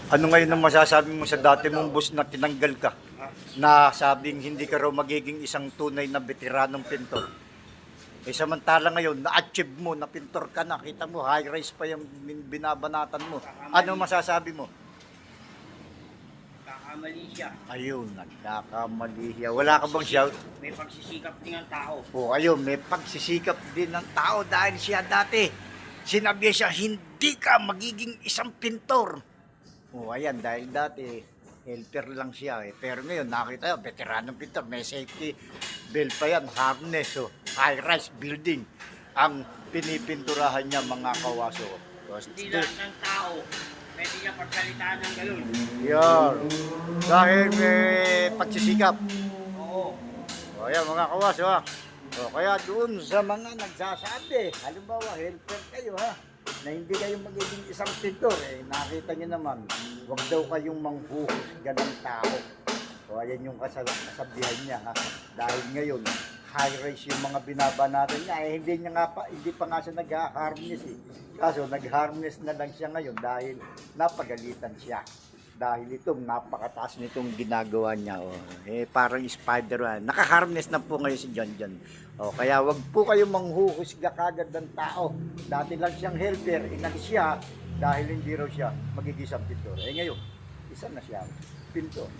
Ano ngayon ang masasabi mo sa dati mong boss na tinanggal ka? Na sabing hindi ka raw magiging isang tunay na veteranong pintor. Eh samantala ngayon, na-achieve mo, na pintor ka na, kita mo, high rise pa yung binabanatan mo. Ano masasabi mo? Kakamali siya. Ayun, nagkakamali siya. Wala ka bang siya? May pagsisikap din ang tao. O ayun, may pagsisikap din ng tao dahil siya dati. Sinabi siya, hindi ka magiging isang pintor. O ayan, dahil dati, helper lang siya eh. Pero ngayon, nakita yun, veteranong pintor, may safety belt pa yan, harness, so, high-rise building. Ang pinipinturahan niya mga kawaso. Hindi lahat ng tao pwede niya pagsalitaan ng galon. Yan. Dahil may pagsisikap. Oo. O ayan mga kawaso ha. O kaya doon sa mga nagsasabi, halimbawa helper kayo ha, na hindi kayo magiging isang pintor, eh nakita niyo naman, huwag daw kayong manghuhusga ng tao. O ayan yung kasabihan niya ha. Dahil ngayon, high-rise yung mga binabanatan niya, eh hindi pa nga siya nag-harness eh. Kaso nag-harness na lang siya ngayon dahil napagalitan siya. Dahil itong napakataas nitong ginagawa niya. Oh. Eh, parang Spider-Man. Naka-harness na po ngayon si John John. Oh, kaya wag po kayo manghuhusga kagad ng tao. Dati lang siyang helper, inalis siya dahil hindi raw siya magigisang pintor. Eh ngayon, isa na siya pintor.